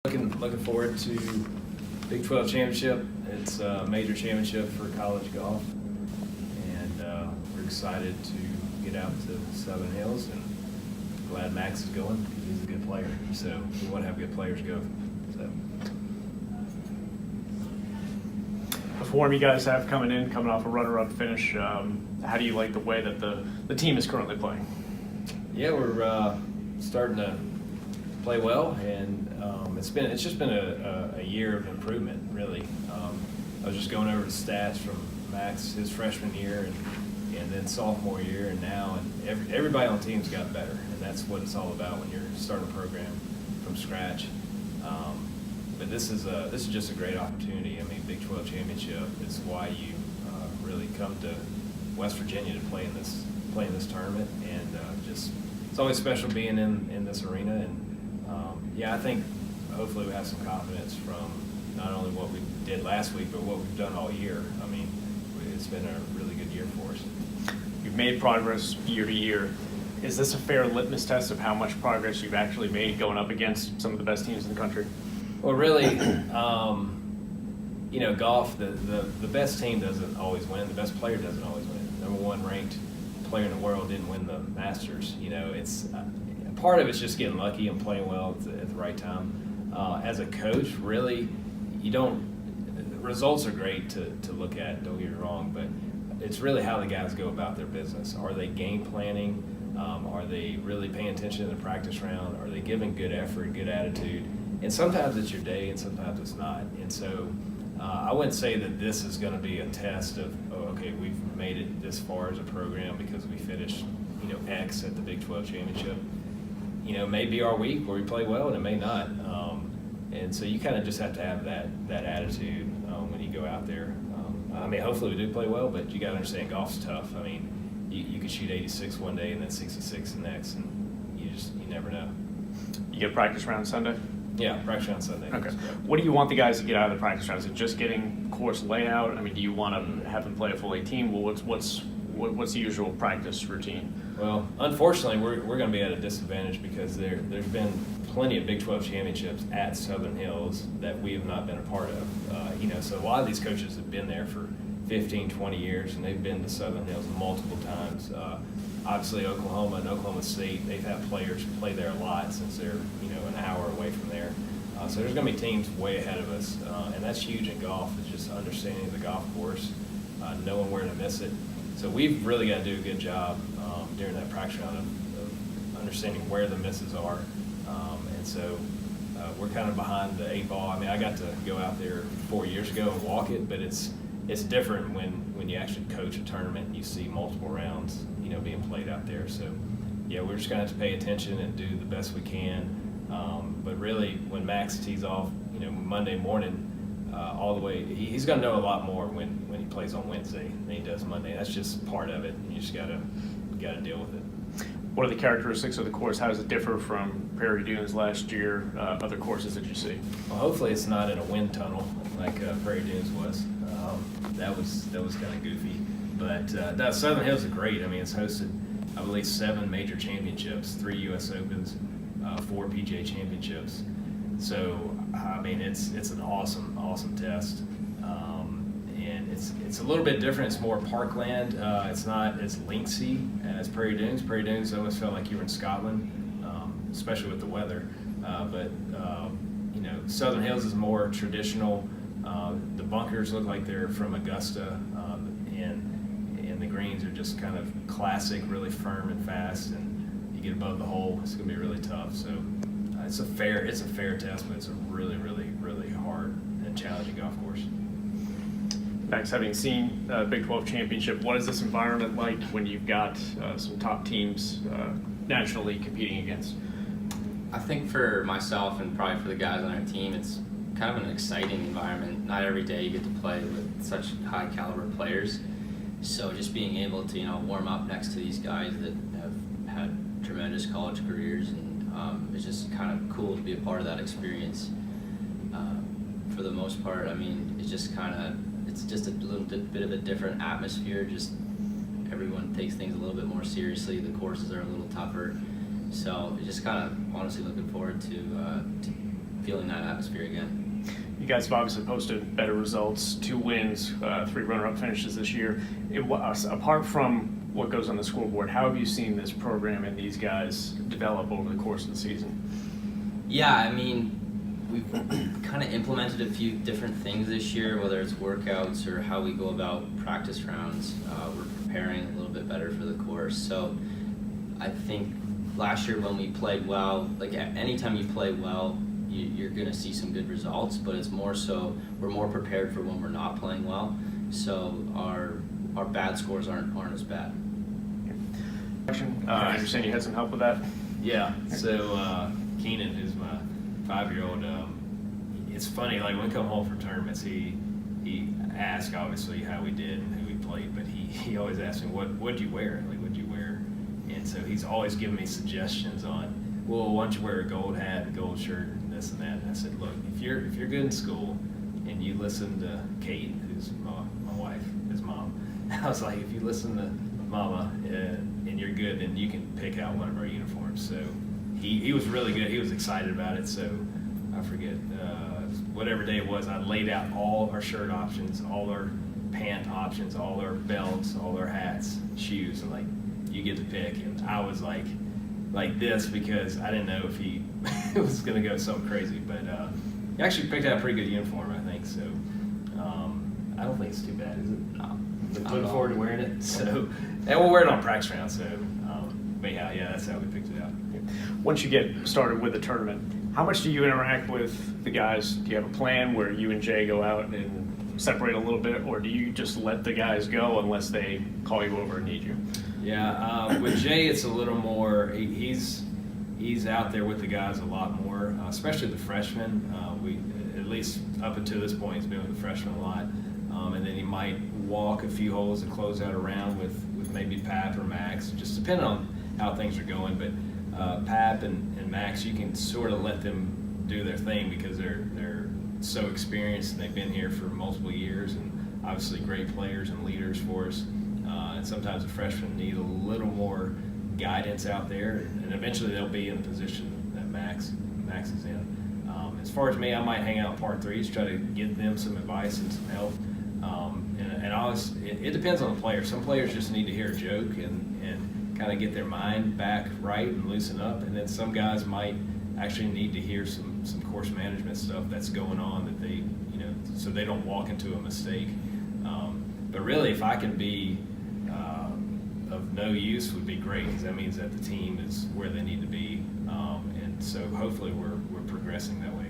Looking forward to Big 12 championship. It's a major championship for college golf, and we're excited to get out to Southern Hills, and glad Max is going because he's a good player. So we want to have good players go. So. The form you guys have coming off a runner-up finish, how do you like the way that the team is currently playing? Yeah, we're starting to play well, and it's just been a year of improvement, really. I was just going over the stats from Max his freshman year and then sophomore year and now, and everybody on the team's gotten better, and that's what it's all about when you're starting a program from scratch. But this is just a great opportunity. I mean, Big 12 championship is why you really come to West Virginia to play in this tournament, and it's always special being in this arena. And I think hopefully we have some confidence from not only what we did last week, but what we've done all year. I mean, it's been a really good year for us. You've made progress year to year. Is this a fair litmus test of how much progress you've actually made going up against some of the best teams in the country? Well, really, golf, the best team doesn't always win. The best player doesn't always win. Number one ranked player in the world didn't win the Masters. It's part of it's just getting lucky and playing well at the right time. As a coach, really, results are great to look at, don't get me wrong, but it's really how the guys go about their business. Are they game planning? Are they really paying attention in the practice round? Are they giving good effort, good attitude? And sometimes it's your day and sometimes it's not. And so I wouldn't say that this is going to be a test of, okay, we've made it this far as a program because we finished, X at the Big 12 championship. It may be our week where we play well, and it may not. And so you kind of just have to have that attitude when you go out there. Hopefully we do play well, but you got to understand golf's tough. I mean, you could shoot 86 one day and then 66 the next, and you never know. You get a practice round Sunday? Yeah, practice round Sunday. Okay. What do you want the guys to get out of the practice round? Is it just getting course layout? I mean, do you want to have them play a full 18? Well, what's the usual practice routine? Well, unfortunately, we're going to be at a disadvantage because there's been plenty of Big 12 championships at Southern Hills that we have not been a part of. So a lot of these coaches have been there for 15, 20 years, and they've been to Southern Hills multiple times. Obviously, Oklahoma and Oklahoma State, they've had players play there a lot since they're an hour away from there. So there's going to be teams way ahead of us, and that's huge in golf. It's just understanding the golf course, knowing where to miss it. So we've really got to do a good job during that practice round of understanding where the misses are. And so we're kind of behind the 8 ball. I mean, I got to go out there 4 years ago and walk it, but it's different when you actually coach a tournament and you see multiple rounds, being played out there. So, yeah, we're just going to have to pay attention and do the best we can. But really, when Max tees off, Monday morning, all the way, he's going to know a lot more when he plays on Wednesday than he does Monday. That's just part of it. You just got to deal with it. What are the characteristics of the course? How does it differ from Prairie Dunes last year, other courses that you see? Well, hopefully it's not in a wind tunnel like Prairie Dunes was. That was kind of goofy. But Southern Hills is great. I mean, it's hosted, I believe, 7 major championships, 3 U.S. Opens, 4 PGA championships. So, I mean, it's an awesome test. And it's a little bit different. It's more parkland. It's not as linksy as Prairie Dunes. Prairie Dunes almost felt like you were in Scotland, especially with the weather. But Southern Hills is more traditional. The bunkers look like they're from Augusta, and the greens are just kind of classic, really firm and fast. And you get above the hole, it's going to be really tough. So it's a fair test, but it's a really, really, really hard and challenging golf course. Max, having seen Big 12 championship, what is this environment like when you've got some top teams nationally competing against? I think for myself and probably for the guys on our team, it's kind of an exciting environment. Not every day you get to play with such high caliber players. So just being able to, warm up next to these guys that have had tremendous college careers, and it's just kind of cool to be a part of that experience. For the most part, I mean, it's just a little bit of a different atmosphere. Just everyone takes things a little bit more seriously. The courses are a little tougher. So just kind of honestly looking forward to feeling that atmosphere again. You guys have obviously posted better results, 2 wins, 3 runner-up finishes this year. Apart from what goes on the scoreboard, how have you seen this program and these guys develop over the course of the season? Yeah, I mean, we've kind of implemented a few different things this year, whether it's workouts or how we go about practice rounds. We're preparing a little bit better for the course. So I think last year when we played well, like anytime you play well, you're going to see some good results, but it's more so we're more prepared for when we're not playing well. So our bad scores aren't as bad. I understand you had some help with that. Yeah. So Keenan, who's my 5-year-old, it's funny. Like when we come home from tournaments, he asks obviously how we did and who we played, but he always asks me what'd you wear? Like what'd you wear? And so he's always giving me suggestions on, well, why don't you wear a gold hat, a gold shirt, and this and that. And I said, look, if you're good in school and you listen to Kate, who's my wife, his mom, I was like, if you listen to Mama and you're good, then you can pick out one of our uniforms. So he was really good. He was excited about it. So I forget whatever day it was, I laid out all our shirt options, all our pant options, all our belts, all our hats, shoes, and like you get to pick. And I was like this because I didn't know if he was going to go something crazy, but he actually picked out a pretty good uniform, I think. So I don't think it's too bad, is it? No. Looking forward to wearing it. So, and we'll wear it on practice round. So, but yeah, that's how we picked it out. Once you get started with the tournament, how much do you interact with the guys? Do you have a plan where you and Jay go out and separate a little bit, or do you just let the guys go unless they call you over and need you? Yeah, with Jay, it's a little more. He's out there with the guys a lot more, especially the freshmen. We at least up until this point, he's been with the freshmen a lot, and then he might walk a few holes and close out a round with maybe Pap or Max, just depending on how things are going. But Pap and Max, you can sort of let them do their thing because they're so experienced and they've been here for multiple years and obviously great players and leaders for us. And sometimes the freshmen need a little more guidance out there, and eventually they'll be in the position that Max is in. As far as me, I might hang out in par threes, try to give them some advice and some help. It depends on the player. Some players just need to hear a joke and kind of get their mind back right and loosen up, and then some guys might actually need to hear some course management stuff that's going on that they, so they don't walk into a mistake. But really, if I can be of no use, would be great, because that means that the team is where they need to be, and so hopefully we're progressing that way.